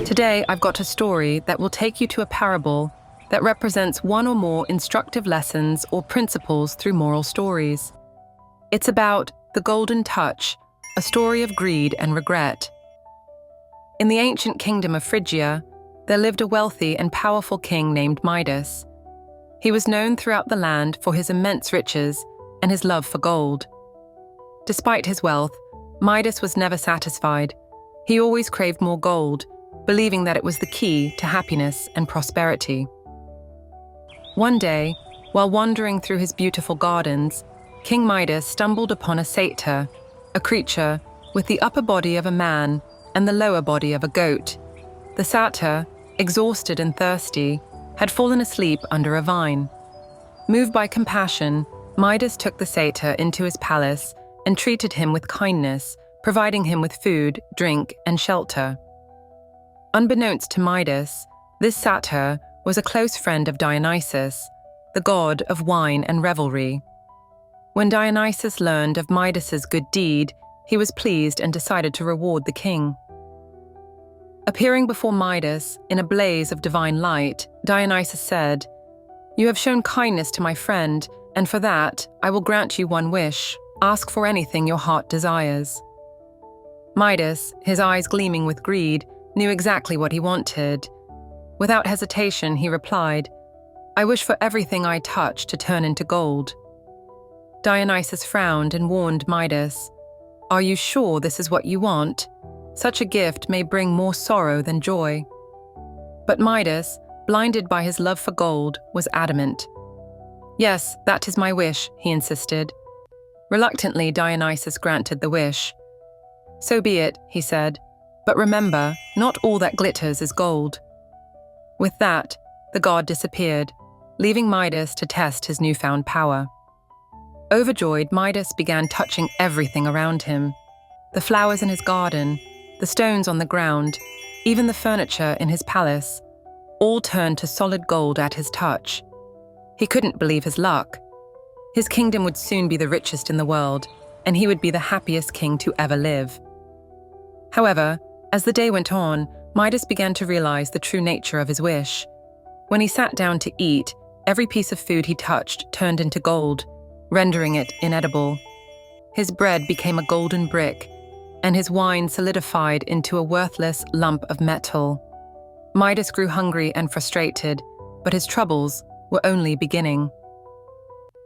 Today, I've got a story that will take you to a parable that represents one or more instructive lessons or principles through moral stories. It's about the golden touch, a story of greed and regret. In the ancient kingdom of Phrygia, there lived a wealthy and powerful king named Midas. He was known throughout the land for his immense riches and his love for gold. Despite his wealth, Midas was never satisfied. He always craved more gold, believing that it was the key to happiness and prosperity. One day, while wandering through his beautiful gardens, King Midas stumbled upon a satyr, a creature with the upper body of a man and the lower body of a goat. The satyr, exhausted and thirsty, had fallen asleep under a vine. Moved by compassion, Midas took the satyr into his palace and treated him with kindness, providing him with food, drink, and shelter. Unbeknownst to Midas, this satyr was a close friend of Dionysus, the god of wine and revelry. When Dionysus learned of Midas's good deed, he was pleased and decided to reward the king. Appearing before Midas in a blaze of divine light, Dionysus said, "You have shown kindness to my friend, and for that I will grant you one wish. Ask for anything your heart desires." Midas, his eyes gleaming with greed, knew exactly what he wanted. Without hesitation, he replied, "I wish for everything I touch to turn into gold." Dionysus frowned and warned Midas, "Are you sure this is what you want? Such a gift may bring more sorrow than joy." But Midas, blinded by his love for gold, was adamant. "Yes, that is my wish," he insisted. Reluctantly, Dionysus granted the wish. "So be it," he said, "but remember, not all that glitters is gold." With that, the god disappeared, leaving Midas to test his newfound power. Overjoyed, Midas began touching everything around him. The flowers in his garden, the stones on the ground, even the furniture in his palace, all turned to solid gold at his touch. He couldn't believe his luck. His kingdom would soon be the richest in the world, and he would be the happiest king to ever live. However, as the day went on, Midas began to realize the true nature of his wish. When he sat down to eat, every piece of food he touched turned into gold, rendering it inedible. His bread became a golden brick, and his wine solidified into a worthless lump of metal. Midas grew hungry and frustrated, but his troubles were only beginning.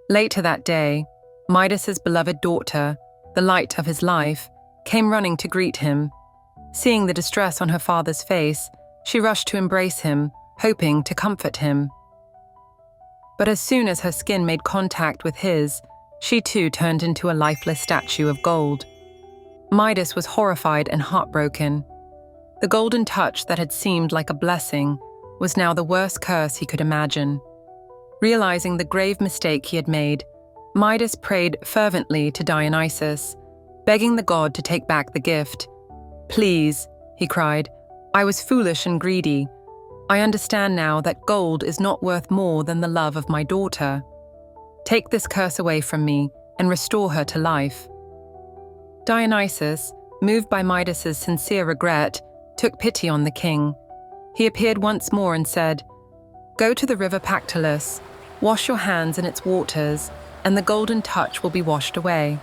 Later that day, Midas's beloved daughter, the light of his life, came running to greet him. Seeing the distress on her father's face, she rushed to embrace him, hoping to comfort him. But as soon as her skin made contact with his, she too turned into a lifeless statue of gold. Midas was horrified and heartbroken. The golden touch that had seemed like a blessing was now the worst curse he could imagine. Realizing the grave mistake he had made, Midas prayed fervently to Dionysus, begging the god to take back the gift. "Please," he cried, "I was foolish and greedy. I understand now that gold is not worth more than the love of my daughter. Take this curse away from me and restore her to life." Dionysus, moved by Midas's sincere regret, took pity on the king. He appeared once more and said, "Go to the river Pactolus, wash your hands in its waters, and the golden touch will be washed away."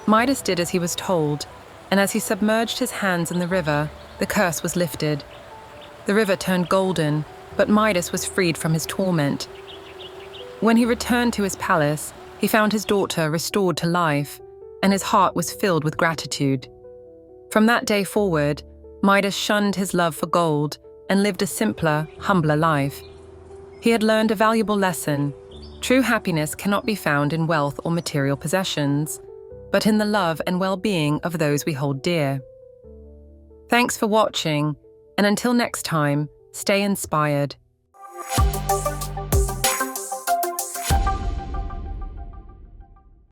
Midas did as he was told, and as he submerged his hands in the river, the curse was lifted. The river turned golden, but Midas was freed from his torment. When he returned to his palace, he found his daughter restored to life, and his heart was filled with gratitude. From that day forward, Midas shunned his love for gold and lived a simpler, humbler life. He had learned a valuable lesson. True happiness cannot be found in wealth or material possessions, but in the love and well-being of those we hold dear. Thanks for watching, and until next time, stay inspired.